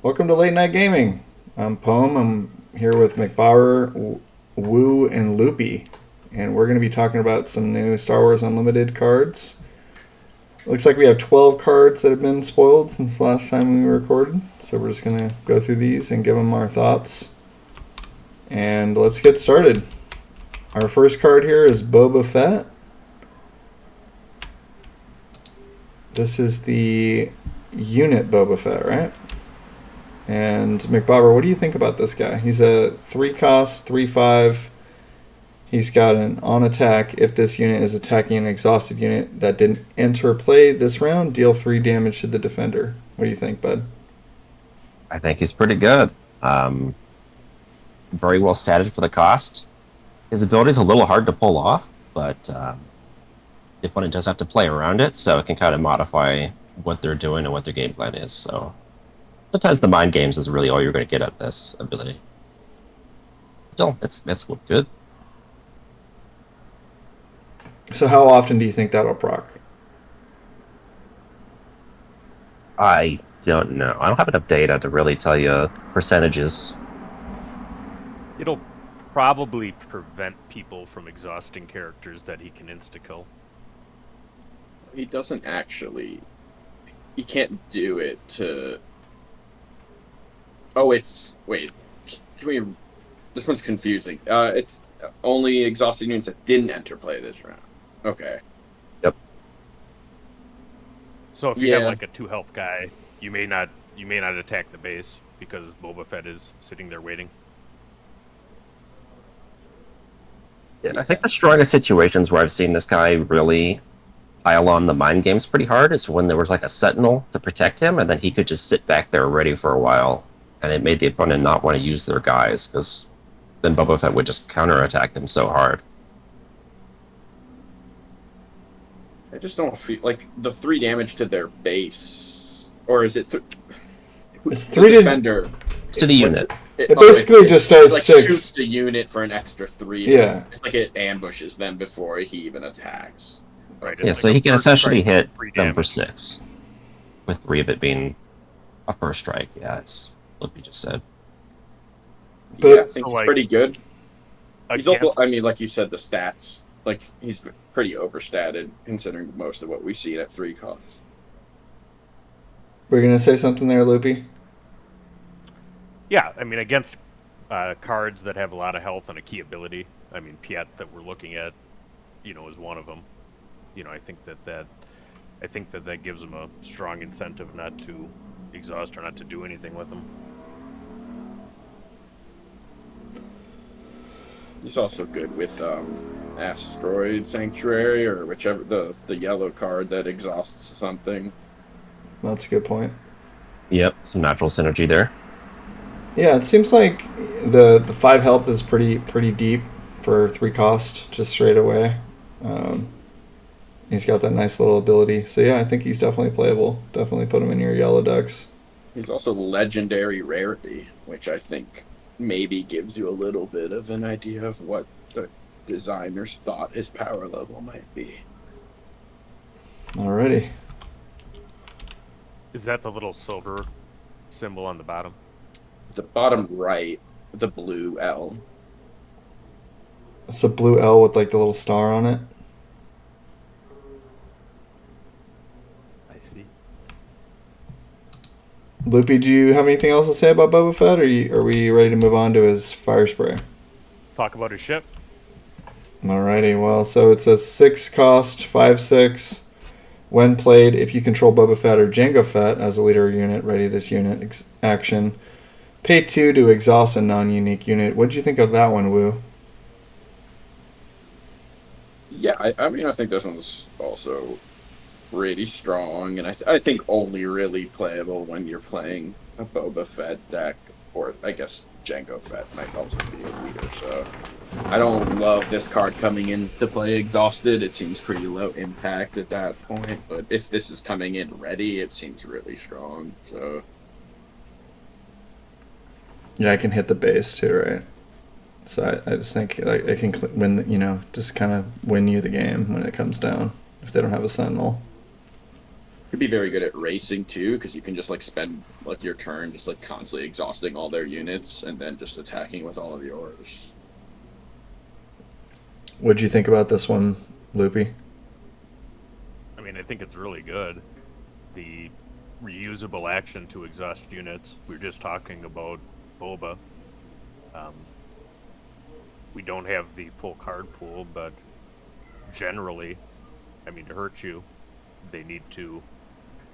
Welcome to Late Night Gaming. I'm Poem. I'm here with McBauer, Woo, and Loopy, and we're going to be talking about some new Star Wars Unlimited cards. Looks like we have 12 cards that have been spoiled since last time we recorded, so we're just going to go through these and give them our thoughts. And let's get started. Our first card here is Boba Fett. This is the unit Boba Fett, right? And McBobber, what do you think about this guy? He's a 3-cost, 3/5. He's got an on attack. If this unit is attacking an exhausted unit that didn't enter play this round, deal 3 damage to the defender. What do you think, bud? I think he's pretty good. Very well statted for the cost. His ability is a little hard to pull off, but the opponent does have to play around it, so it can kind of modify what they're doing and what their game plan is. So sometimes the mind games is really all you're going to get at this ability. Still, it's good. So how often do you think that'll proc? I don't know. I don't have enough data to really tell you percentages. It'll probably prevent people from exhausting characters that he can insta-kill. He doesn't actually. He can't do it to. Oh, it's wait. Can we? This one's confusing. It's only exhausted units that didn't enter play this round. Okay. Yep. So if you have Yeah. like a 2 health guy, you may not attack the base because Boba Fett is sitting there waiting. Yeah, I think the strongest situations where I've seen this guy really pile on the mind games pretty hard is when there was like a sentinel to protect him, and then he could just sit back there ready for a while, and it made the opponent not want to use their guys because then Boba Fett would just counterattack them so hard. I just don't feel like the 3 damage to their base, or is it? It's The 3 to... defender. It's to the unit. It basically just does like 6. Shoots the unit for an extra 3. Yeah. It's like it ambushes them before he even attacks. Right. Yeah, It's so like he a can first essentially strike, hit 3 them for damage. 6, with 3 of it being a first strike. Yeah, it's what we just said. But- Yeah, I think So, he's like, pretty good. He's Against- also, I mean, like you said, the stats. Like, he's pretty overstated considering most of what we see at 3 costs. We're going to say something there, Loopy? Yeah, I mean against cards that have a lot of health and a key ability. I mean Piet that we're looking at, is one of them. I think that gives him a strong incentive not to exhaust or not to do anything with him. He's also good with Asteroid Sanctuary or whichever the yellow card that exhausts something. That's a good point. Yep, some natural synergy there. Yeah, it seems like the 5 health is pretty deep for 3 cost, just straight away. He's got that nice little ability. So yeah, I think he's definitely playable. Definitely put him in your yellow decks. He's also legendary rarity, which I think maybe gives you a little bit of an idea of what the designers thought his power level might be. Alrighty. Is that the little silver symbol on the bottom? The bottom right, the blue L. It's a blue L with like the little star on it. I see. Loopy, do you have anything else to say about Boba Fett, or are we ready to move on to his fire spray? Talk about his ship. Alrighty, well, so it's a 6 cost, 5/6. When played, if you control Boba Fett or Jango Fett as a leader unit, ready this unit action. Pay 2 to exhaust a non-unique unit. What did you think of that one, Woo? Yeah, I mean, I think this one's also pretty strong, and I think only really playable when you're playing a Boba Fett deck, or I guess Jango Fett might also be a leader, so I don't love this card coming into play exhausted. It seems pretty low impact at that point, but if this is coming in ready, it seems really strong, so... Yeah, I can hit the base too, right? So I just think like it can win, just kind of win you the game when it comes down if they don't have a sentinel. Could be very good at racing too, because you can just like spend like your turn just like constantly exhausting all their units and then just attacking with all of yours. What'd you think about this one, Loopy? I mean, I think it's really good. The reusable action to exhaust units. We were just talking about Boba. We don't have the full card pool, but generally, I mean, to hurt you, they need to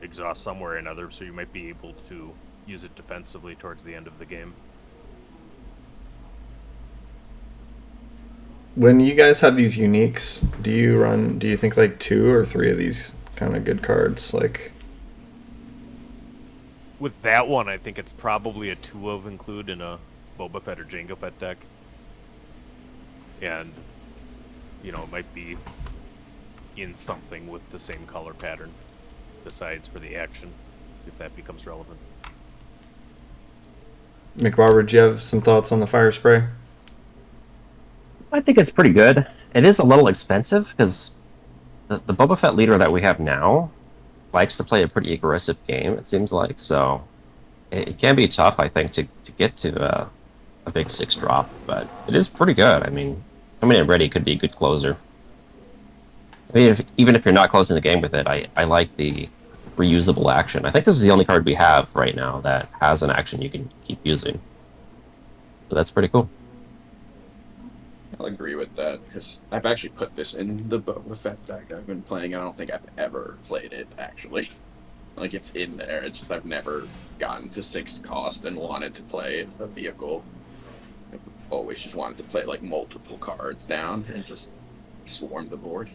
exhaust somewhere or another, so you might be able to use it defensively towards the end of the game. When you guys have these uniques, do you think like 2 or 3 of these kind of good cards? Like, With that one, I think it's probably a 2 of include in a Boba Fett or Jango Fett deck. And, you know, it might be in something with the same color pattern, besides for the action, if that becomes relevant. McBarber, do you have some thoughts on the fire spray? I think it's pretty good. It is a little expensive because the Boba Fett leader that we have now likes to play a pretty aggressive game, it seems like. So it can be tough, I think, to get to a big 6 drop, but it is pretty good. I mean, coming in ready could be a good closer. I mean, even if you're not closing the game with it, I like the reusable action. I think this is the only card we have right now that has an action you can keep using. So that's pretty cool. I'll agree with that, because I've actually put this in the Boba Fett deck I've been playing. I don't think I've ever played it, actually. Like, it's in there. It's just I've never gotten to 6 cost and wanted to play a vehicle. I've always just wanted to play, like, multiple cards down and just swarm the board.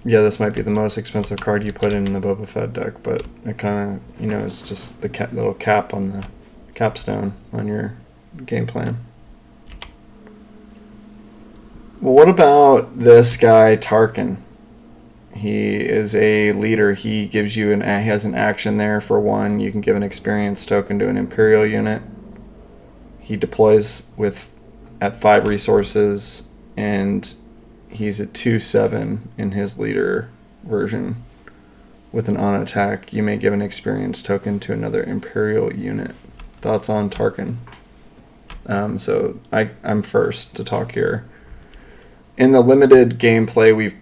Yeah, this might be the most expensive card you put in the Boba Fett deck, but it kind of, it's just the little cap on the capstone on your game plan. Well, what about this guy, Tarkin? He is a leader. He gives you he has an action there for 1. You can give an experience token to an Imperial unit. He deploys at 5 resources, and he's at 2/7 in his leader version. With an on attack, you may give an experience token to another Imperial unit. Thoughts on Tarkin? So I'm first to talk here. In the limited gameplay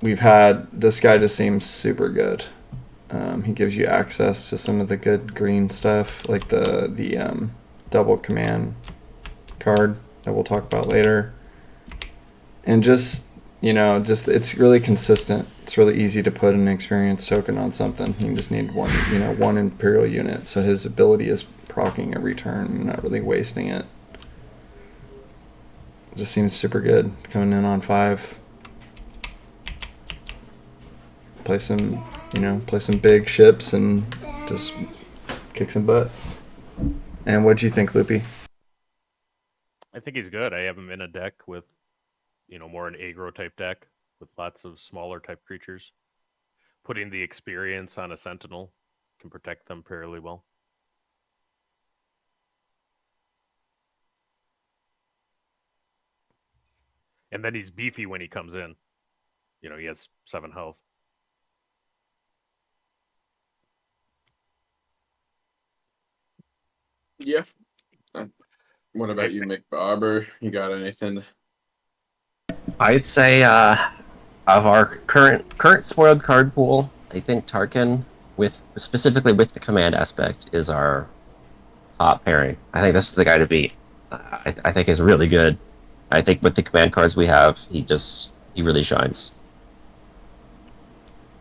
we've had, this guy just seems super good. He gives you access to some of the good green stuff, like the double command card that we'll talk about later. And just it's really consistent. It's really easy to put an experience token on something. You just need one Imperial unit. So his ability is proccing every turn. You're not really wasting it. Just seems super good coming in on 5. Play some big ships and just kick some butt. And what'd you think, Loopy? I think he's good. I have him in a deck with, more an aggro type deck with lots of smaller type creatures. Putting the experience on a Sentinel can protect them fairly well. And then he's beefy when he comes in. He has 7 health. Yeah. What about you, McBarber? You got anything? I'd say of our current spoiled card pool, I think Tarkin, specifically with the command aspect, is our top pairing. I think this is the guy to beat. I think he's really good. I think with the command cards we have, he really shines.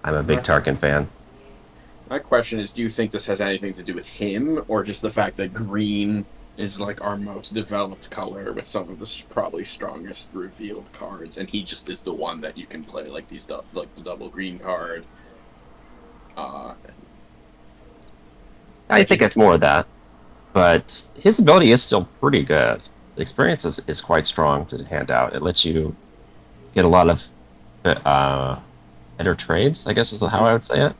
I'm a big Tarkin fan. My question is, do you think this has anything to do with him, or just the fact that green is like our most developed color with some of the probably strongest revealed cards, and he just is the one that you can play like like the double green card? I think it's more of that, but his ability is still pretty good. The experience is quite strong to hand out. It lets you get a lot of better trades, I guess is how I would say it.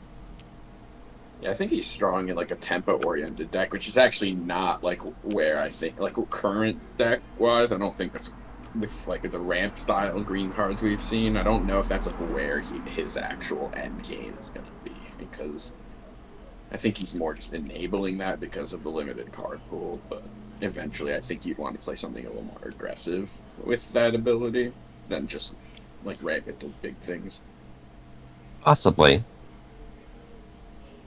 Yeah, I think he's strong in like a tempo-oriented deck, which is actually not like where I think like current deck wise. I don't think that's with like the ramp style green cards we've seen. I don't know if that's like where his actual end game is going to be, because I think he's more just enabling that because of the limited card pool. But eventually, I think you'd want to play something a little more aggressive with that ability than just like ramp it to big things. Possibly.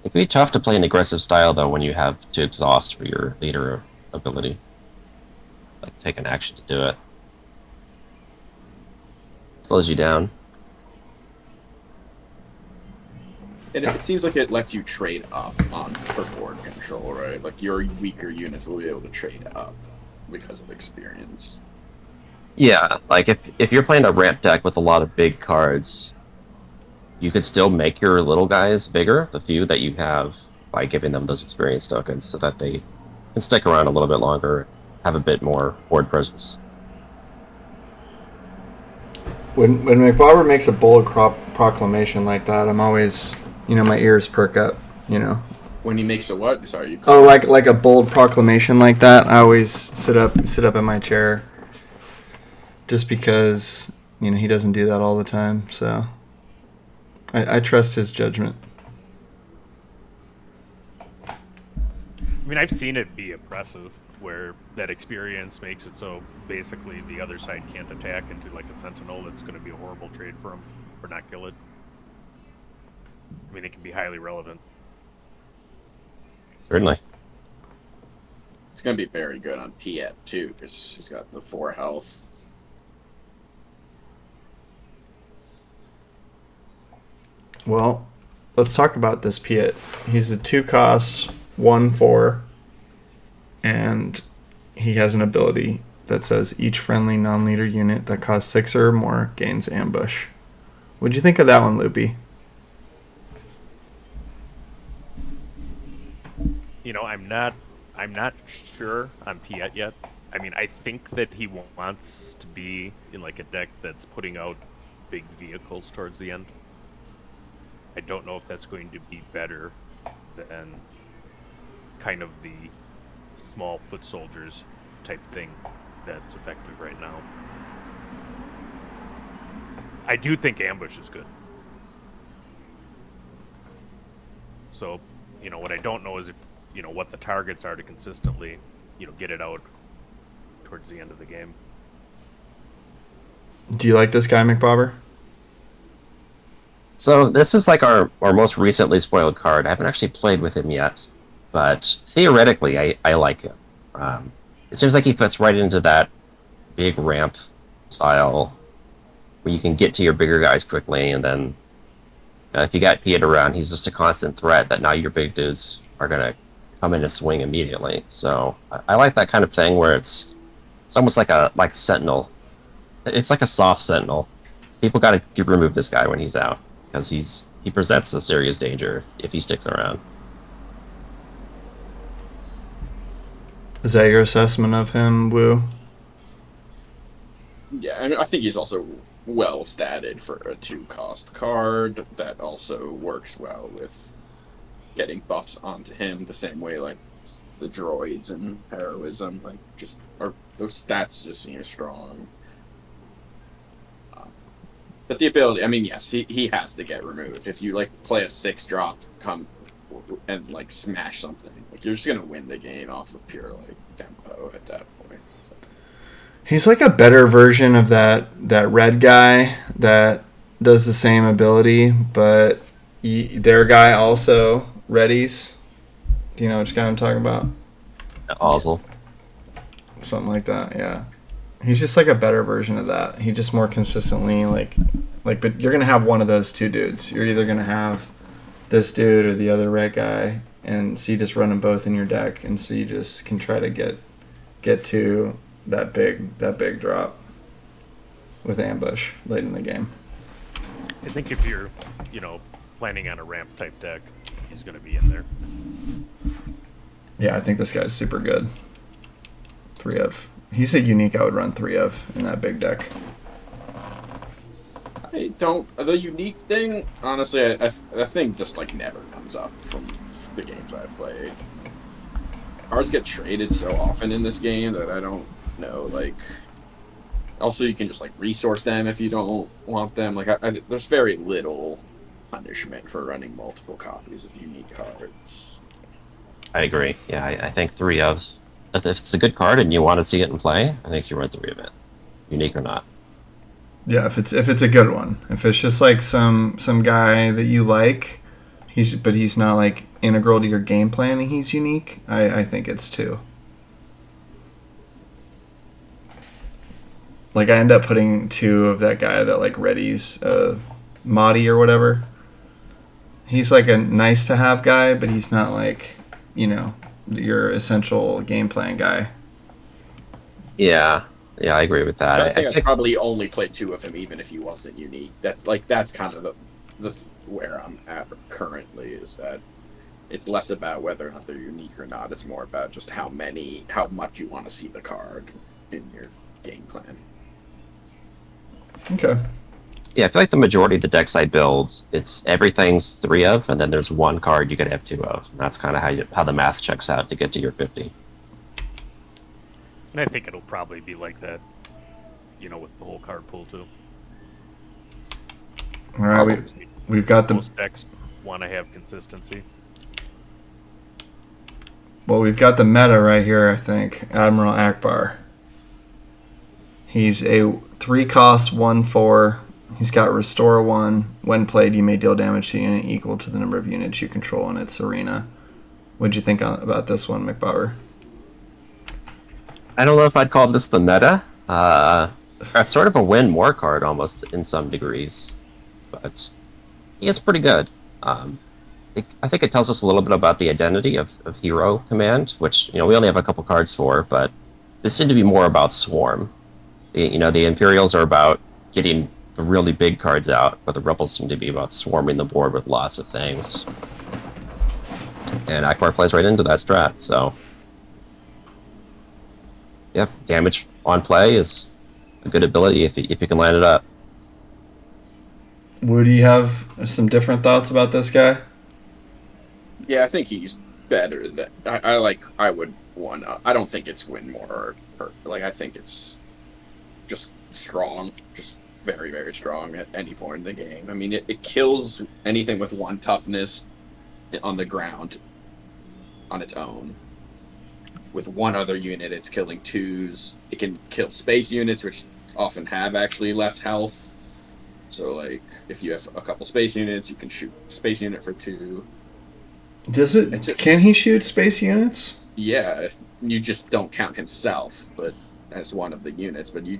It can be tough to play an aggressive style though when you have to exhaust for your leader ability. Like take an action to do it. Slows you down. And it seems like it lets you trade up on for board control, right? Like your weaker units will be able to trade up because of experience. Yeah, like if you're playing a ramp deck with a lot of big cards, you could still make your little guys bigger, the few that you have, by giving them those experience tokens so that they can stick around a little bit longer, have a bit more board presence. When McBauer makes a bold proclamation like that, I'm always, my ears perk up, When he makes a what? Sorry, you. Oh, like a bold proclamation like that, I always sit up in my chair. Just because, he doesn't do that all the time, so I trust his judgment. I mean, I've seen it be impressive, where that experience makes it so basically the other side can't attack into like a sentinel. That's going to be a horrible trade for him, or not kill it. I mean, it can be highly relevant. Certainly. It's going to be very good on Piet too, because she's got the 4 health. Well, let's talk about this Piet. He's a 2-cost, 1/4, and he has an ability that says each friendly non-leader unit that costs 6 or more gains ambush. What'd you think of that one, Loopy? I'm not sure on Piet yet. I mean, I think that he wants to be in like a deck that's putting out big vehicles towards the end. I don't know if that's going to be better than kind of the small foot soldiers type thing that's effective right now. I do think ambush is good. So, what I don't know is if, what the targets are to consistently, get it out towards the end of the game. Do you like this guy, McBobber? So this is like our most recently spoiled card. I haven't actually played with him yet, but theoretically, I like him. It seems like he fits right into that big ramp style where you can get to your bigger guys quickly, and then if you got Piet around, he's just a constant threat that now your big dudes are going to come in and swing immediately. So I like that kind of thing where it's almost like a sentinel. It's like a soft sentinel. People got to remove this guy when he's out, because he presents a serious danger if he sticks around. Is that your assessment of him, Woo? Yeah, I think he's also well statted for a 2-cost card that also works well with getting buffs onto him the same way like the droids and heroism, like those stats just seem strong. But the ability, I mean, yes, he has to get removed. If you like play a 6-drop, come and like smash something, like you're just gonna win the game off of pure like tempo at that point. So. He's like a better version of that red guy that does the same ability, but their guy also readies. Do you know which guy I'm talking about? Ozzel. Something like that, yeah. He's just like a better version of that. He just more consistently but you're gonna have one of those two dudes. You're either gonna have this dude or the other red guy, and so you just run them both in your deck, and so you just can try to get to that big drop with ambush late in the game. I think if you're, planning on a ramp type deck, he's going to be in there. Yeah, I think this guy's super good. 3 of. He's a unique I would run 3 of in that big deck. I don't. The unique thing, honestly, I think just like never comes up from the games I've played. Cards get traded so often in this game that I don't know. Like, Also, you can just like resource them if you don't want them. Like, there's very little punishment for running multiple copies of unique cards. I agree. Yeah, I think 3 of. If it's a good card and you want to see it in play, I think you run 3 of it, unique or not. Yeah, if it's a good one. If it's just like some guy that you like, he's not like integral to your game plan and he's unique, I think it's 2. Like I end up putting 2 of that guy that like readies Mahdi or whatever. He's like a nice to have guy, but he's not like, your essential game plan guy. Yeah, I agree with that. I think I'd probably only play 2 of him, even if he wasn't unique. That's kind of the where I'm at currently, is that it's less about whether or not they're unique or not. It's more about just how much you want to see the card in your game plan. Okay. Yeah, I feel like the majority of the decks I build, it's everything's 3 of, and then there's 1 card you could have 2 of. And that's kind of how the math checks out to get to your 50. And I think it'll probably be like that, with the whole card pool too. All right, we've got the Most decks want to have consistency. Well, we've got the meta right here, I think. Admiral Akbar. He's a 3-cost 1/4. He's got Restore 1. When played, you may deal damage to a unit equal to the number of units you control in its arena. What'd you think about this one, McBauer? I don't know if I'd call this the meta. It's sort of a win more card almost in some degrees, but it's pretty good. I think it tells us a little bit about the identity of Hero Command, which we only have a couple cards for, but this seemed to be more about Swarm. The Imperials are about getting the really big cards out, but the Rebels seem to be about swarming the board with lots of things. And Akbar plays right into that strat, so yeah, damage on play is a good ability if you can line it up. Would you have some different thoughts about this guy? Yeah, I think he's better than I would one. I don't think it's win more. I think it's just strong, just very, very strong at any point in the game. I mean, it kills anything with 1 toughness on the ground on its own. With 1 other unit, it's killing 2s. It can kill space units, which often have actually less health. So, like, if you have a couple space units, you can shoot space unit for 2. Can he shoot space units? Yeah, you just don't count himself, but as one of the units. But you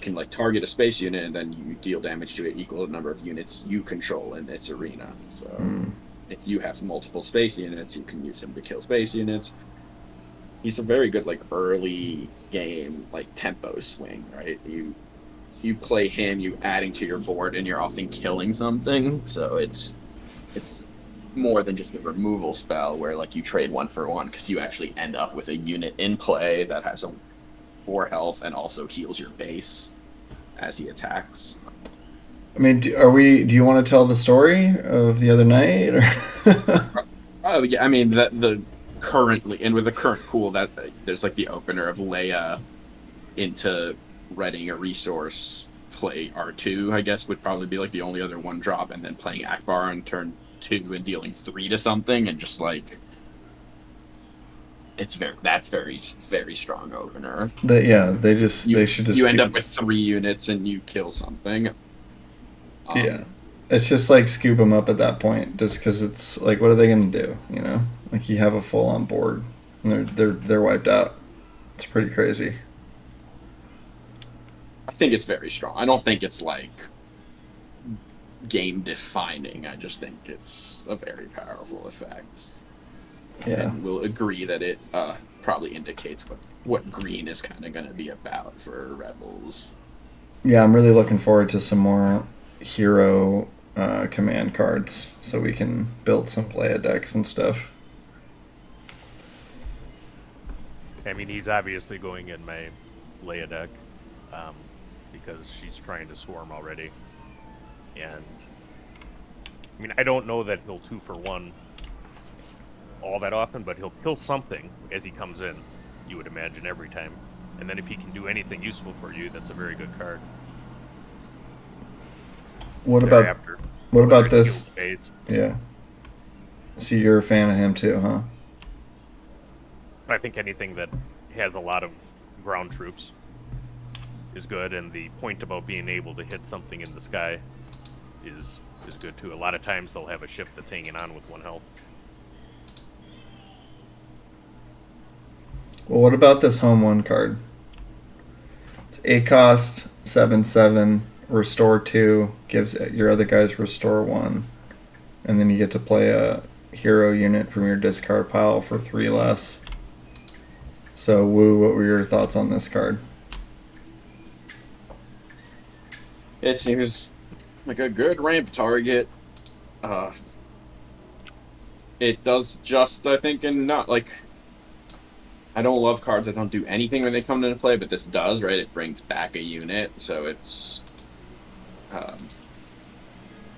can like target a space unit and then you deal damage to it equal to the number of units you control in its arena. So if you have multiple space units, you can use him to kill space units. He's a very good like early game like tempo swing, right? You play him, you adding to your board, and you're often killing something. So it's more than just a removal spell where like you trade 1 for 1, because you actually end up with a unit in play that has a 4 health and also heals your base as he attacks. I mean, do you want to tell the story of the other night? Or? Oh yeah, I mean the currently, and with the current pool, that there's like the opener of Leia into readying a resource, play R2, I guess would probably be like the only other 1 drop, and then playing Akbar on turn 2 and dealing 3 to something, and just like that's very, very strong opener. They should just you end up with 3 units and you kill something. Yeah, it's just like scoop them up at that point, just because it's like, what are they gonna do? Like you have a full on board, and they're wiped out. It's pretty crazy. I think it's very strong. I don't think it's like game defining. I just think it's a very powerful effect. Yeah, and we'll agree that it probably indicates what green is kind of going to be about for Rebels. Yeah, I'm really looking forward to some more hero command cards so we can build some Leia decks and stuff. I mean, he's obviously going in my Leia deck because she's trying to swarm already. And, I mean, I don't know that he'll 2 for 1 all that often, but he'll kill something as he comes in, you would imagine, every time. And then if he can do anything useful for you, that's a very good card. What about Thereafter, what whether about it's this? skill based, Yeah. See, you're a fan of him too, huh? I think anything that has a lot of ground troops is good, and the point about being able to hit something in the sky is good too. A lot of times they'll have a ship that's hanging on with 1 health. Well, what about this home one card? It's 8 cost, 7/7, restore 2, gives your other guys restore 1, and then you get to play a hero unit from your discard pile for 3 less. So, Woo, what were your thoughts on this card? It seems like a good ramp target. It does just, I think, and not like. I don't love cards that don't do anything when they come into play, but this does, right? It brings back a unit, so it's.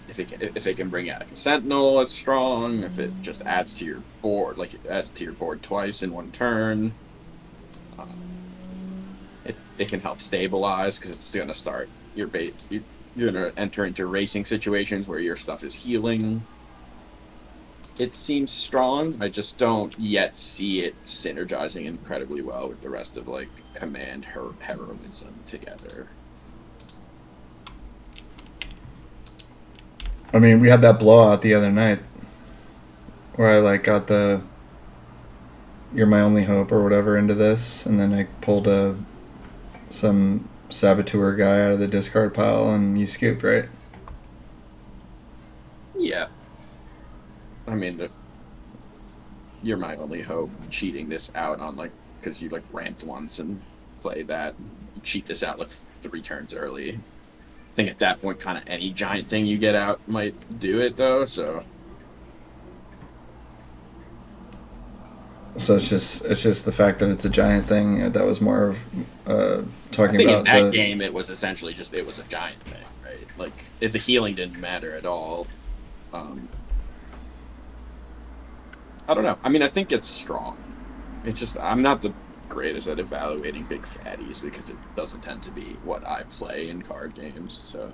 If it can bring out a Sentinel, it's strong. If it just adds to your board, like it adds to your board twice in 1 turn, it can help stabilize because it's going to start your bait. You're going to enter into racing situations where your stuff is healing. It seems strong. I just don't yet see it synergizing incredibly well with the rest of like command heroism together. I mean, we had that blowout the other night where I like got the "You're My Only Hope" or whatever into this, and then I pulled some saboteur guy out of the discard pile, and you scooped, right? Yeah. I mean, You're My Only Hope. Cheating this out on like because you like ramped once and play that. You cheat this out like 3 turns early. I think at that point, kind of any giant thing you get out might do it though. So it's just the fact that it's a giant thing that was more of I talking think in about that game it was essentially just it was a giant thing, right? Like if the healing didn't matter at all. I don't know. I mean, I think it's strong. It's just I'm not the greatest at evaluating big fatties because it doesn't tend to be what I play in card games. So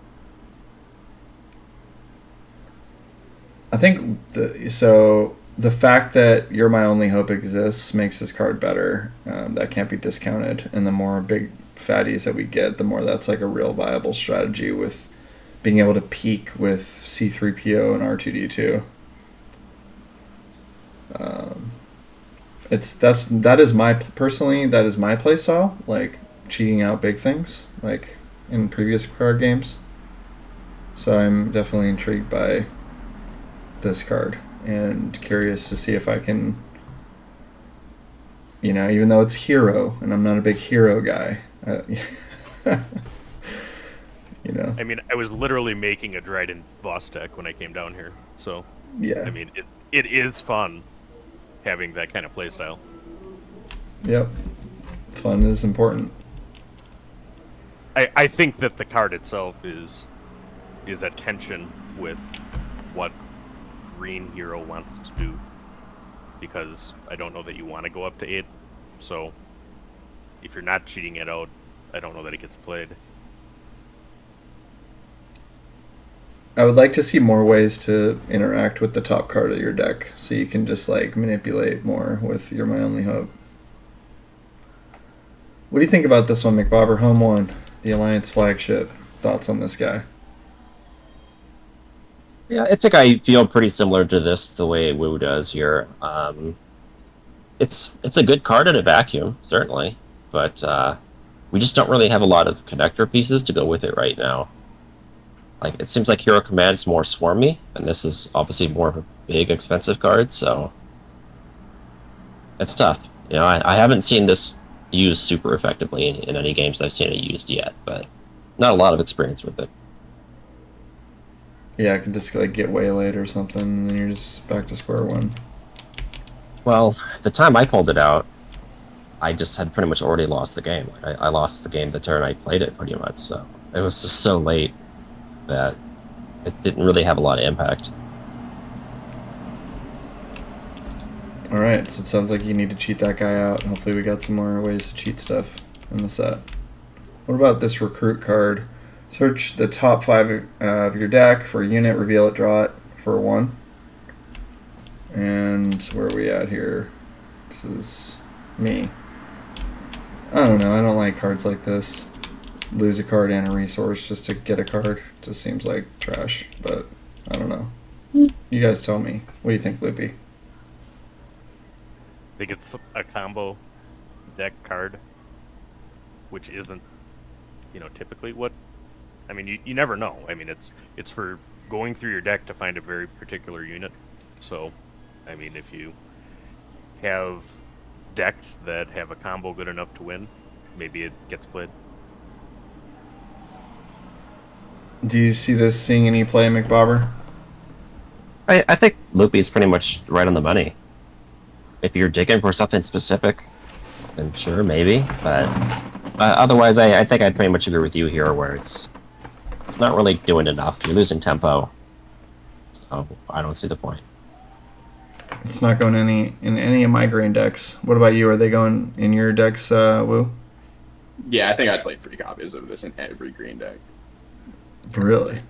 I think the fact that "You're My Only Hope" exists makes this card better. That can't be discounted. And the more big fatties that we get, the more that's like a real viable strategy with being able to peak with C3PO and R2D2. That is my play style, like cheating out big things, like in previous card games. So I'm definitely intrigued by this card and curious to see if I can, even though it's hero and I'm not a big hero guy, I mean, I was literally making a Dryden boss deck when I came down here, so yeah. I mean, it is fun having that kind of playstyle. Yep. Fun is important. I think that the card itself is at tension with what Green Hero wants to do, because I don't know that you want to go up to 8, so if you're not cheating it out, I don't know that it gets played. I would like to see more ways to interact with the top card of your deck, so you can just like manipulate more with "You're My Only Hope." What do you think about this one, McBobber? Home one, the Alliance flagship. Thoughts on this guy? Yeah, I think I feel pretty similar to this the way Wu does here. It's a good card in a vacuum, certainly, but we just don't really have a lot of connector pieces to go with it right now. Like, it seems like Hero Command's more swarmy, and this is obviously more of a big, expensive card, so it's tough. I haven't seen this used super effectively in any games I've seen it used yet, but not a lot of experience with it. Yeah, I can just like get waylaid or something, and then you're just back to square one. Well, the time I pulled it out, I just had pretty much already lost the game. I lost the game the turn I played it, pretty much, so it was just so late that it didn't really have a lot of impact. All right, so it sounds like you need to cheat that guy out. Hopefully we got some more ways to cheat stuff. in the set. What about this recruit card? Search the top 5 of your deck for a unit, reveal it, draw it for 1. And where are we at here? This is me. I don't know. I don't like cards like this. Lose a card and a resource just to get a card. Just seems like trash, but I don't know. You guys tell me. What do you think, Loopy? I think it's a combo deck card, which isn't, typically what. I mean, you never know. I mean, it's for going through your deck to find a very particular unit. So, I mean, if you have decks that have a combo good enough to win, maybe it gets played. Do you see this seeing any play, McBobber? I think Loopy's pretty much right on the money. If you're digging for something specific, then sure, maybe. But otherwise, I think I'd pretty much agree with you here, where it's not really doing enough. You're losing tempo, so I don't see the point. It's not going in any of my green decks. What about you? Are they going in your decks, Woo? Yeah, I think I'd play 3 copies of this in every green deck. Really?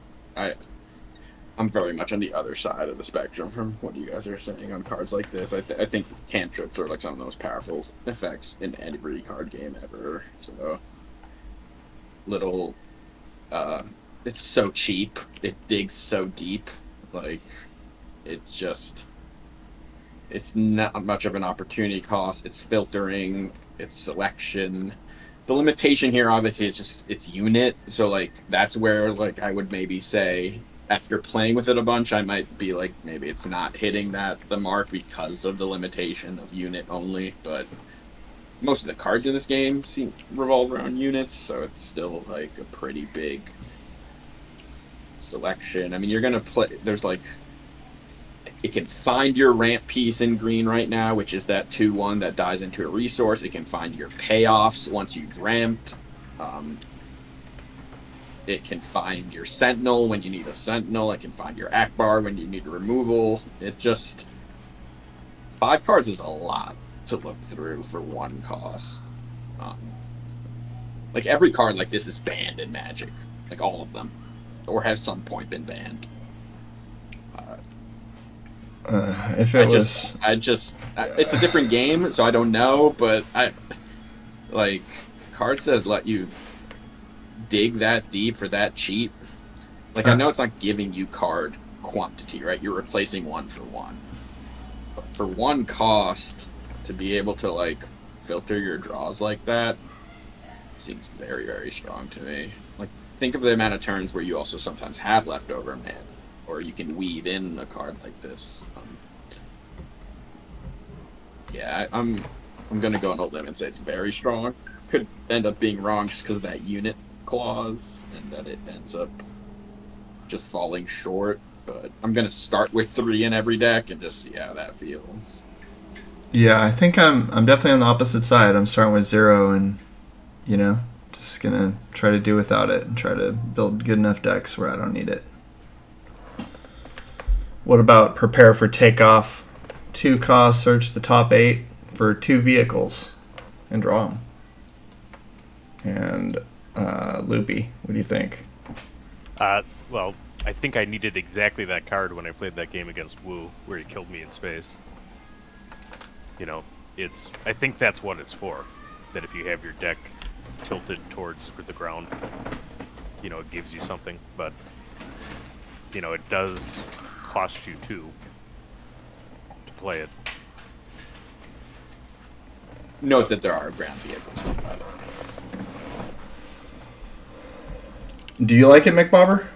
I'm very much on the other side of the spectrum from what you guys are saying on cards like this. I think cantrips are like some of the most powerful effects in every card game ever. So, it's so cheap. It digs so deep. Like, it's not much of an opportunity cost. It's filtering. It's selection. The limitation here, obviously, is just its unit. So, like, that's where, like, I would maybe say, after playing with it a bunch, I might be like, maybe it's not hitting the mark because of the limitation of unit only. But most of the cards in this game revolve around units, so it's still, like, a pretty big selection. I mean, you're going to play... There's, like... It can find your ramp piece in green right now, which is that 2/1 that dies into a resource. It can find your payoffs once you've ramped. It can find your Sentinel when you need a Sentinel. It can find your Akbar when you need removal. It just... 5 cards is a lot to look through for 1 cost. Like, every card like this is banned in Magic. Like, all of them. Or have some point been banned. If it was... It's a different game, so I don't know, but cards that let you dig that deep for that cheap, like, I know it's not giving you card quantity, right? You're replacing 1 for 1. But for 1 cost, to be able to, like, filter your draws like that, seems very, very strong to me. Like, think of the amount of turns where you also sometimes have leftover mana, or you can weave in a card like this. I'm gonna go on a limb and say it's very strong. Could end up being wrong just because of that unit clause, and that it ends up just falling short. But I'm gonna start with 3 in every deck and just see how that feels. Yeah, I think I'm definitely on the opposite side. I'm starting with 0 and, just gonna try to do without it and try to build good enough decks where I don't need it. What about prepare for takeoff? 2 costs, search the top 8 for 2 vehicles and draw them. And Loopy, what do you think? Well, I think I needed exactly that card when I played that game against Wu, where he killed me in space. I think that's what it's for. That if you have your deck tilted towards the ground, it gives you something. But, it does cost you 2 to play it. Note that there are ground vehicles too, by the way. Do you like it, McBobber?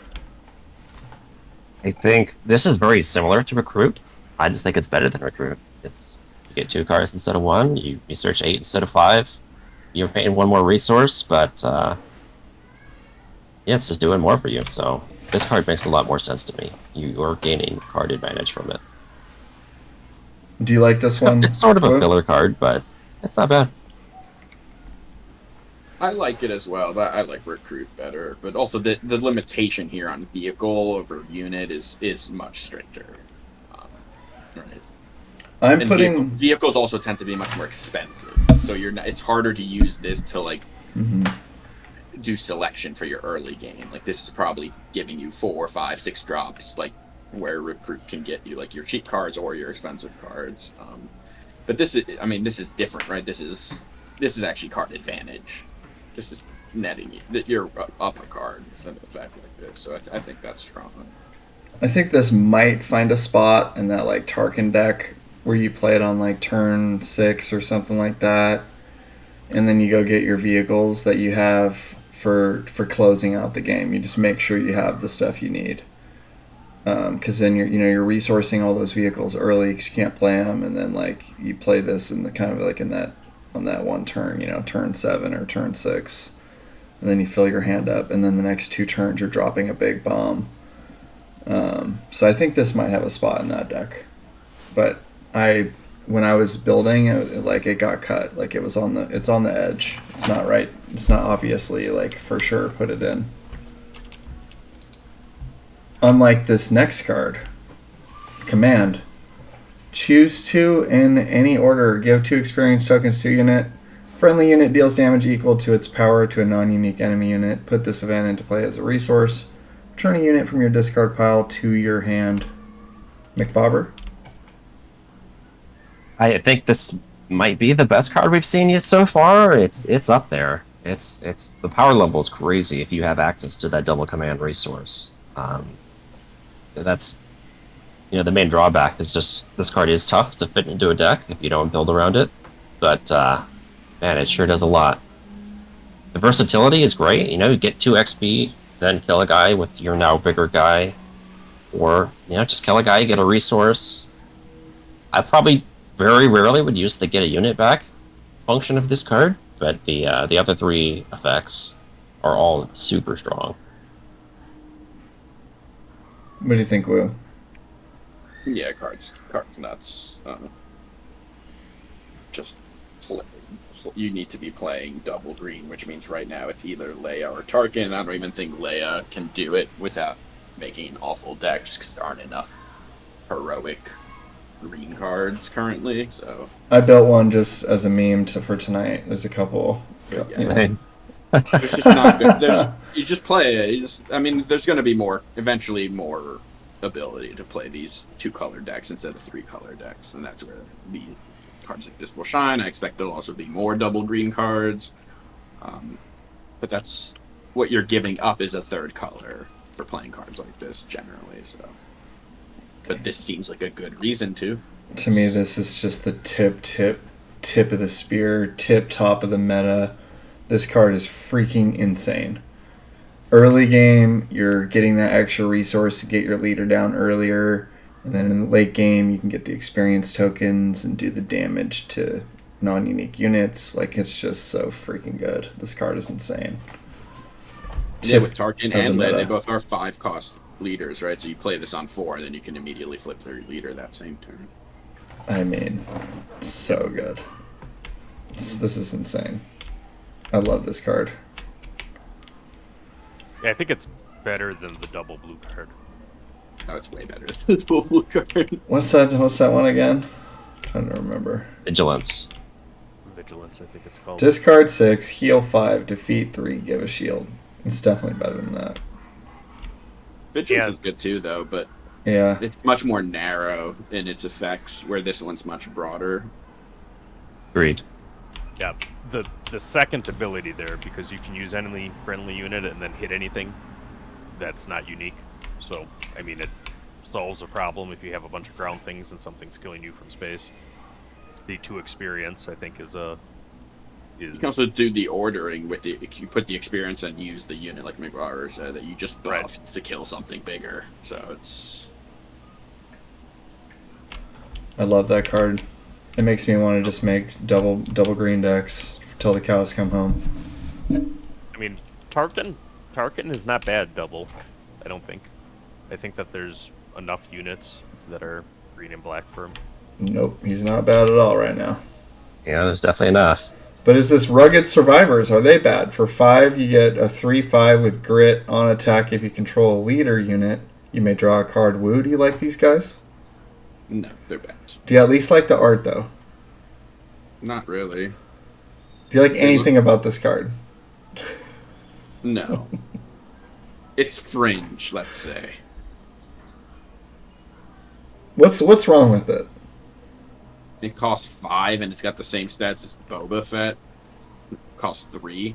I think this is very similar to Recruit. I just think it's better than Recruit. You get 2 cards instead of 1. You search 8 instead of 5. You're paying 1 more resource, but it's just doing more for you. So this card makes a lot more sense to me. You're gaining card advantage from it. Do you like this one? It's sort of a filler card, but it's not bad. I like it as well, but I like Recruit better. But also the limitation here on vehicle over unit is much stricter. Right. I'm And putting. vehicles also tend to be much more expensive, so you're not, it's harder to use this to like Mhm. do selection for your early game. Like this is probably giving you 4, 5, 6 drops, like where recruit can get you like your cheap cards or your expensive cards. But this is, I mean, this is different, right? This is actually card advantage. This is netting you that you're up a card with an effect like this. So I think that's strong. I think this might find a spot in that like Tarkin deck where you play it on like turn 6 or something like that, and then you go get your vehicles that you have for closing out the game. You just make sure you have the stuff you need, because then you're resourcing all those vehicles early because you can't play them, and then like you play this in the kind of like in that on that one turn, turn 7 or turn 6, and then you fill your hand up, and then the next 2 turns you're dropping a big bomb. So I think this might have a spot in that deck, but when I was building it got cut. Like it's on the edge. It's not right. It's not obviously like for sure put it in. Unlike this next card, command. Choose 2 in any order. Give 2 experience tokens to unit. Friendly unit deals damage equal to its power to a non-unique enemy unit. Put this event into play as a resource. Return a unit from your discard pile to your hand. McBobber? I think this might be the best card we've seen yet so far. It's up there. It's the power level is crazy if you have access to that double command resource. That's the main drawback is just this card is tough to fit into a deck if you don't build around it. But man, it sure does a lot. The versatility is great. You get 2 XP, then kill a guy with your now bigger guy, or just kill a guy, get a resource. I probably very rarely would use the get a unit back function of this card, but the other 3 effects are all super strong. What do you think, Wu? Yeah, cards nuts. Just you need to be playing double green, which means right now it's either Leia or Tarkin. I don't even think Leia can do it without making an awful deck, just because there aren't enough heroic green cards currently. So I built one just as a meme for tonight. There's a couple. Yeah. Same. There's just not good. You just play it. There's going to be eventually more ability to play these 2-color decks instead of 3-color decks, and that's where the cards like this will shine. I expect there'll also be more double green cards, but that's what you're giving up is a 3rd color for playing cards like this generally. So, but this seems like a good reason to. To me, this is just the tip of the spear, top of the meta. This card is freaking insane. Early game, you're getting that extra resource to get your leader down earlier, and then in the late game, you can get the experience tokens and do the damage to non-unique units. Like, it's just so freaking good. This card is insane. Yeah, with Tarkin and the Led, meta. they both are 5-cost leaders, right? So you play this on 4, and then you can immediately flip their leader that same turn. I mean, so good. This is insane. I love this card. Yeah, I think it's better than the double blue card. Oh, it's way better than the dual blue card. What's that one again? I'm trying to remember. Vigilance. Vigilance, I think it's called. Discard 6, heal 5, defeat 3, give a shield. It's definitely better than that. Vigilance Yeah. is good too, though, but Yeah. it's much more narrow in its effects, where this one's much broader. Agreed. Yeah, the second ability there, because you can use enemy friendly unit and then hit anything that's not unique. So, it solves a problem if you have a bunch of ground things and something's killing you from space. The 2 experience, I think, is You can also do the ordering with it. You put the experience and use the unit, like McBauer said, that you just buff Right. to kill something bigger. So it's... I love that card. It makes me want to just make double green decks till the cows come home. Tarkin is not bad double, I don't think. I think that there's enough units that are green and black for him. Nope, he's not bad at all right now. Yeah, there's definitely enough. But is this Rugged Survivors? Are they bad? For 5, you get a 3/5 with grit on attack. If you control a leader unit, you may draw a card. Woo, do you like these guys? No, they're bad. Do you at least like the art though? Not really. Do you like anything about this card? No. It's fringe, let's say. What's wrong with it? It costs 5 and it's got the same stats as Boba Fett. It costs 3.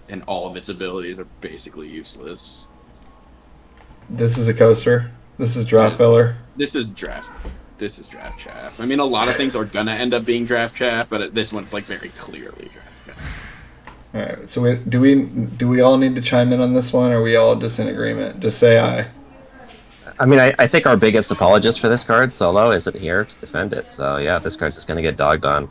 And all of its abilities are basically useless. This is a coaster. This is draft filler. This is draft chaff. I mean, a lot of things are gonna end up being draft chaff, but this one's like very clearly draft chaff. All right. So do we all need to chime in on this one, or are we all just in agreement? Just say aye. I mean, I think our biggest apologist for this card, Solo, isn't here to defend it. So yeah, this card's just going to get dogged on.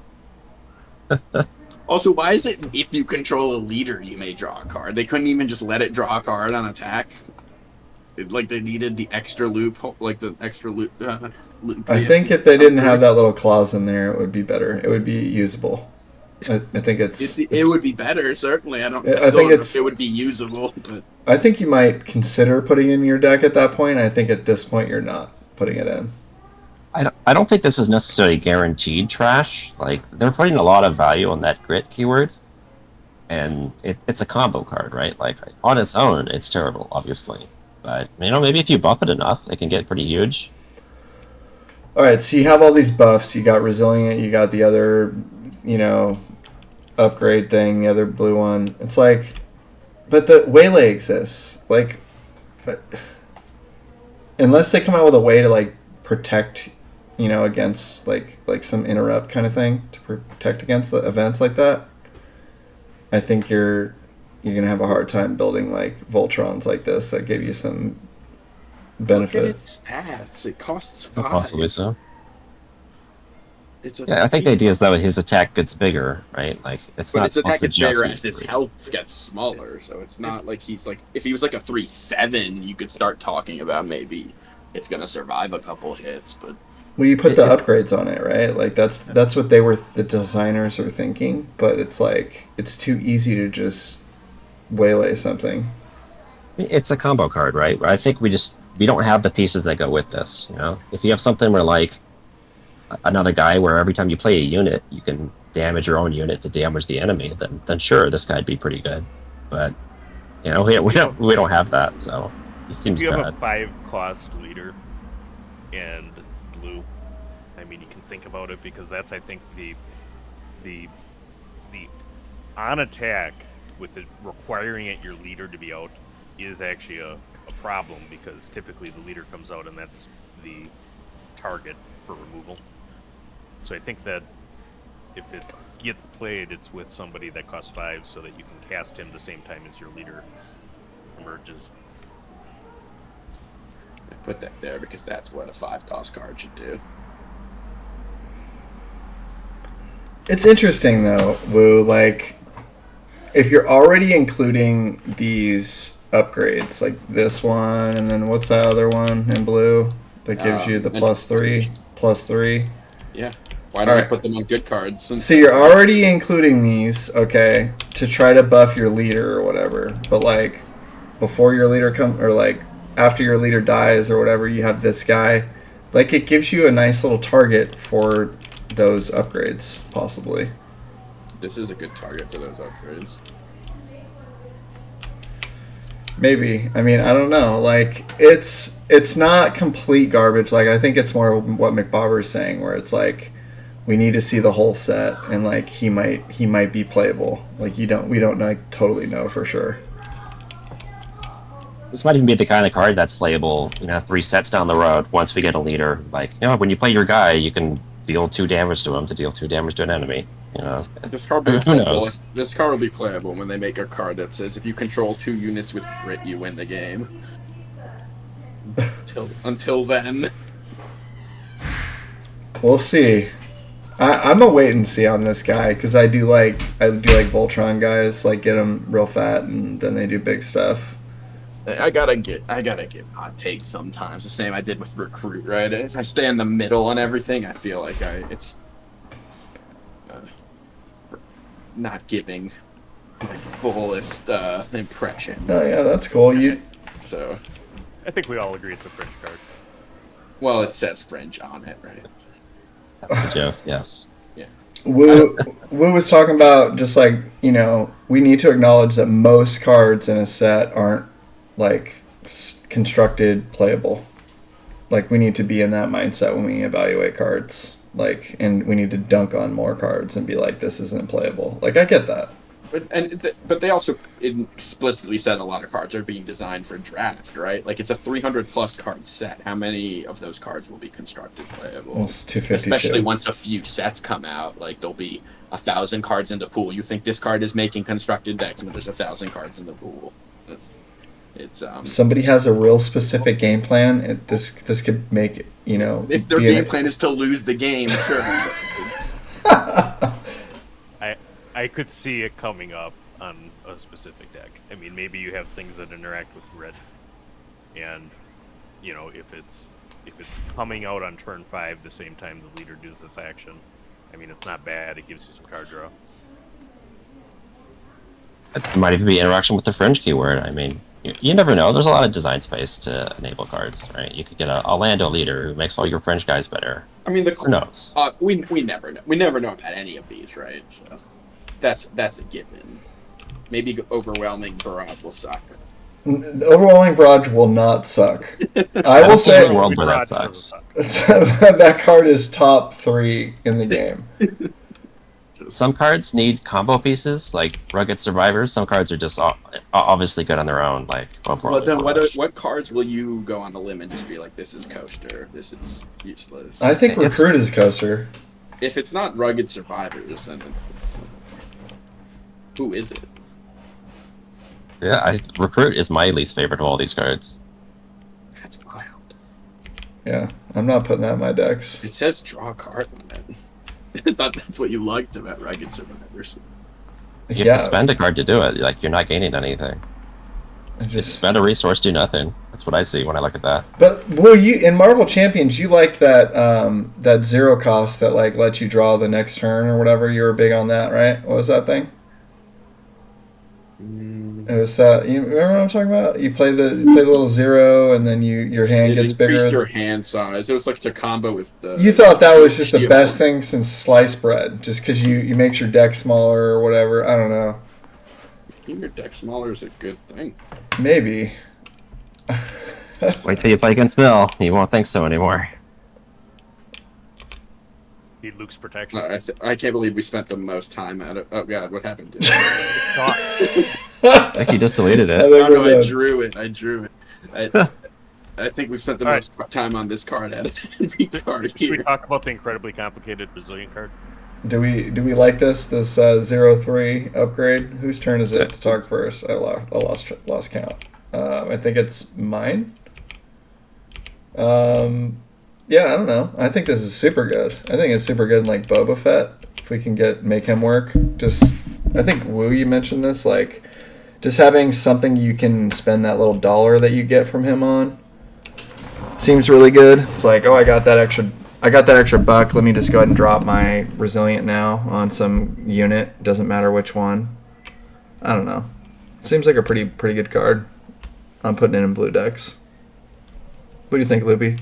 Also, why is it if you control a leader, you may draw a card? They couldn't even just let it draw a card on attack. Like they needed the extra loop, like the extra loop. Loop I think if they didn't have that little clause in there, it would be better. It would be usable. I think it would be better. Certainly, I don't I still think don't know if it would be usable. But I think you might consider putting in your deck at that point. I think at this point you're not putting it in. I don't think this is necessarily guaranteed trash. Like, they're putting a lot of value on that grit keyword. And it's a combo card, right? Like, on its own, it's terrible, obviously. But, maybe if you buff it enough, it can get pretty huge. All right, so you have all these buffs. You got Resilient, you got the other, upgrade thing, the other blue one. It's like, but the Waylay exists. Like, but unless they come out with a way to, like, protect, against, like some interrupt kind of thing, to protect against the events like that, I think you're going to have a hard time building, like, Voltrons like this that give you some benefit. look at its stats. It costs 5. Possibly so. It's a Yeah, I think the idea is that his attack gets bigger, right? Like, it's But not its attack supposed to gets just bigger be as his free. health gets smaller, so it's not like he's like if he was like a 3/7, you could start talking about maybe it's gonna survive a couple hits, but Well, you put the upgrades on it, right? Like that's what the designers were thinking. But it's like it's too easy to just waylay something. It's a combo card, right? I think we don't have the pieces that go with this. If you have something where, like, another guy where every time you play a unit, you can damage your own unit to damage the enemy, then sure, this guy'd be pretty good. But we don't have that, so he seems If you bad. have a 5-cost leader and blue, I mean, you can think about it because that's, I think, the on attack with it requiring your leader to be out is actually a problem because typically the leader comes out and that's the target for removal. So I think that if it gets played, it's with somebody that costs 5 so that you can cast him the same time as your leader emerges. I put that there because that's what a 5-cost card should do. It's interesting though, Woo. Like, if you're already including these upgrades, like this one, and then what's that other one in blue that gives you the +3. Yeah. Why don't Alright. you put them on good cards? So you're already including these, okay, to try to buff your leader or whatever. But, like, before your leader or like after your leader dies or whatever, you have this guy. Like, it gives you a nice little target for those upgrades, possibly. This is a good target for those upgrades. Maybe. I mean, I don't know. Like, it's not complete garbage. Like, I think it's more what McBobber is saying, where it's like we need to see the whole set, and like he might be playable. Like, we don't like totally know for sure. This might even be the kind of card that's playable, 3 sets down the road once we get a leader. Like, when you play your guy, you can deal 2 damage to him to deal 2 damage to an enemy. This card will be Who playable. knows? This card will be playable when they make a card that says if you control 2 units with grit, you win the game. Until then, We'll see. I'm a wait and see on this guy because I do like Voltron guys, like get them real fat and then they do big stuff. I gotta give hot takes sometimes. The same I did with Recruit, right? If I stay in the middle on everything, I feel like it's not giving my fullest impression. Oh yeah, that's cool. So I think we all agree it's a French card. Well, it says French on it, right? That's the joke. Yes. Wu was talking about just like, we need to acknowledge that most cards in a set aren't like constructed playable. Like we need to be in that mindset when we evaluate cards. Like, and we need to dunk on more cards and be like, this isn't playable. Like I get that. But they also explicitly said a lot of cards are being designed for draft, right? Like it's a 300 plus card set. How many of those cards will be constructed playable? Well, it's 252. Especially once a few sets come out, like there'll be 1,000 cards in the pool. You think this card is making constructed decks, but there's 1,000 cards in the pool. It's Somebody has a real specific game plan. This could make if their game plan is to lose the game, sure. I could see it coming up on a specific deck. I mean, maybe you have things that interact with red, and if it's coming out on turn 5 the same time the leader does this action, I mean, it's not bad. It gives you some card draw. It might even be interaction with the fringe keyword. I mean, you never know. There's a lot of design space to enable cards, right? You could get a Lando leader who makes all your fringe guys better. I mean, Who knows? we never know. We never know about any of these, right? So that's a given. Maybe overwhelming barrage will suck. The overwhelming barrage will not suck. I will say a world where that sucks. that card is top 3 in the game. Some cards need combo pieces, like Rugged Survivors. Some cards are just obviously good on their own, like Well, then what cards will you go on a limb and just be like, this is coaster, this is useless? I think Recruit is coaster. If it's not Rugged Survivors, then it's... Who is it? Yeah, Recruit is my least favorite of all these cards. That's wild. Yeah, I'm not putting that in my decks. It says draw a card on it. I thought that's what you liked about Rugged Survivors. You have to spend a card to do it. Like, you're not gaining anything. Just spend a resource, do nothing. That's what I see when I look at that. But you in Marvel Champions, you liked that that 0 cost that like lets you draw the next turn or whatever. You were big on that, right? What was that thing? It was that. You remember what I'm talking about? You play the little 0, and then your hand gets bigger. It increased your hand size. It was like to combo with the. You thought that was just the best thing since sliced bread, just because you makes your deck smaller or whatever. I don't know. Making your deck smaller is a good thing. Maybe. Wait till you play against Bill. You won't think so anymore. Need Luke's protection. I can't believe we spent the most time at it. Oh god, what happened to it? I think you just deleted it. No, I drew it. I think we spent the most time on this card at every card here. Should we talk about the incredibly complicated Brazilian card? Do we like this 0-3 upgrade? Whose turn is it to talk first? I lost count. I think it's mine. Yeah, I don't know. I think this is super good. I think it's super good in like Boba Fett. If we can make him work, I think Wu, you mentioned this, like just having something you can spend that little dollar that you get from him on seems really good. It's like, oh, I got that extra buck. Let me just go ahead and drop my Resilient now on some unit. Doesn't matter which one. I don't know. Seems like a pretty good card. I'm putting it in blue decks. What do you think, Loopy?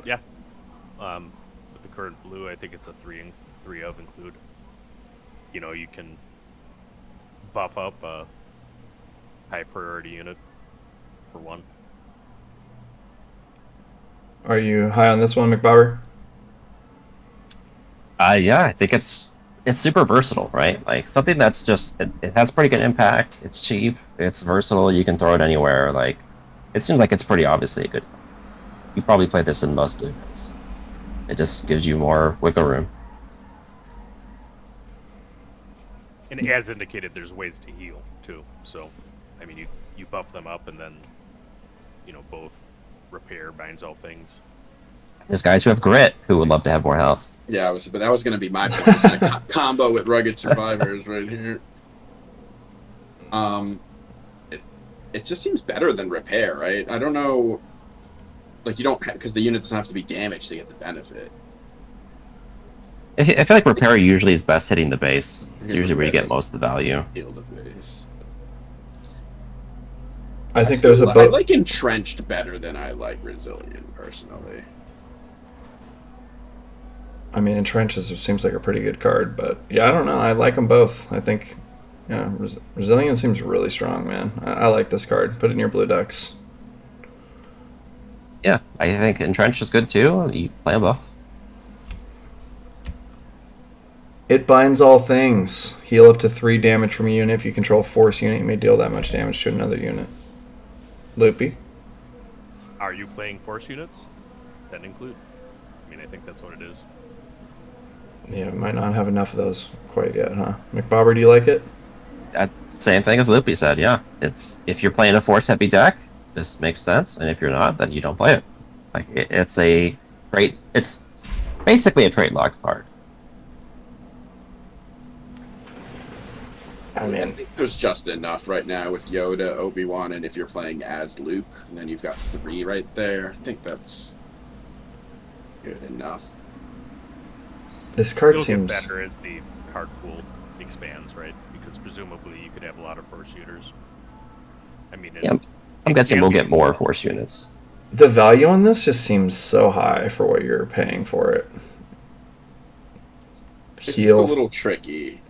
Yeah. With the current blue, I think it's a 3 of include. You can buff up a high priority unit for 1. Are you high on this one, McBauer? Yeah, I think it's super versatile, right? Like something that's just it has pretty good impact. It's cheap. It's versatile. You can throw it anywhere. Like it seems like it's pretty obviously a good. You probably play this in most blue decks. It just gives you more wiggle room. And as indicated, there's ways to heal too. So, I mean, you buff them up, and then both repair binds all things. There's guys who have grit who would love to have more health. Yeah, but that was going to be my point. It's like a combo with Rugged Survivors right here. It just seems better than repair, right? I don't know. Like you don't because the unit doesn't have to be damaged to get the benefit. I feel like repair usually is best hitting the base. It's usually where you get most of the value. Heal the base. I think there's a I boat. like Entrenched better than I like Resilient, personally. I mean, Entrenches seems like a pretty good card, but yeah, I don't know. I like them both. I think, yeah, Resilient seems really strong, man. I like this card. Put it in your blue decks. Yeah, I think Entrench is good too. You play them both. It binds all things. Heal up to 3 damage from a unit. If you control a force unit, you may deal that much damage to another unit. Loopy. Are you playing force units? That include? I mean, I think that's what it is. Yeah, we might not have enough of those quite yet, huh? McBobber, do you like it? Same thing as Loopy said. Yeah, it's if you're playing a force heavy deck, this makes sense, and if you're not, then you don't play it. Like it's a trade. It's basically a trade lock card. I I mean, think there's just enough right now with Yoda, Obi-Wan, and if you're playing as Luke, and then you've got 3 right there. I think that's good enough. this card It'll seems. get better as the card pool expands, right? Because presumably you could have a lot of force shooters. I mean, Yeah, I'm guessing we'll get more force units. The value on this just seems so high for what you're paying for it. It's just a Heal. little tricky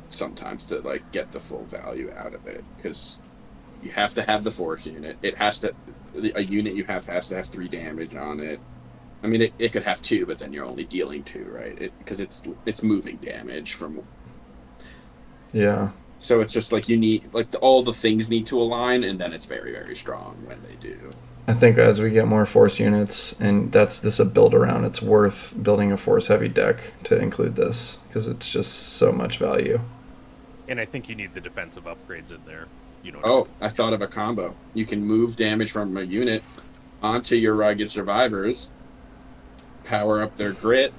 sometimes to like get the full value out of it because you have to have the force unit. It has to a unit you have has to have 3 damage on it. I mean, it could have 2, but then you're only dealing 2, right? Because it's moving damage from. Yeah. So it's just like you need all the things need to align, and then it's very very strong when they do. I think as we get more force units, and that's this a build around, it's worth building a force heavy deck to include this because it's just so much value. And I think you need the defensive upgrades in there. You know. Oh, I thought of a combo. You can move damage from a unit onto your rugged survivors, power up their grit,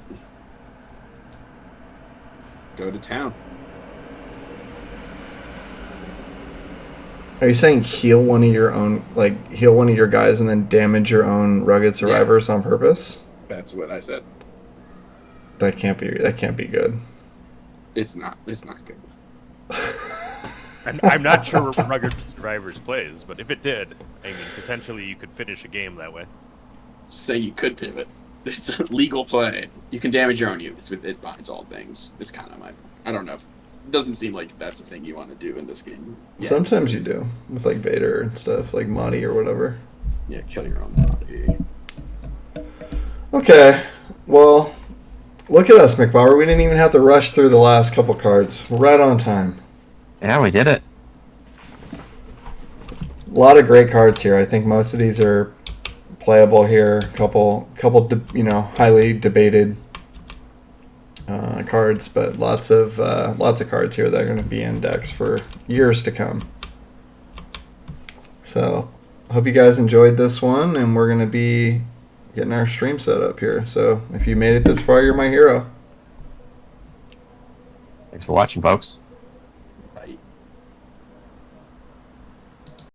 go to town. Are you saying heal one of your own, like heal one of your guys and then damage your own rugged survivors on purpose? That's what I said. That can't be good. It's not good. I'm not sure Rugged Survivors plays, but if it did, I mean, potentially you could finish a game that way. Just saying you could do it. It's a legal play. You can damage your own units with it binds all things. It's kind of I don't know. It doesn't seem like that's a thing you want to do in this game. Yeah. Sometimes you do with like Vader and stuff, like Monty or whatever. Yeah, kill your own body. Okay, well, look at us, McBauer. We didn't even have to rush through the last couple cards. We're right on time. Yeah, we did it. A lot of great cards here. I think most of these are playable here. Couple, highly debated cards, but lots of cards here that are going to be in decks for years to come. So, hope you guys enjoyed this one, and we're going to be getting our stream set up here. So, if you made it this far, you're my hero. Thanks for watching, folks.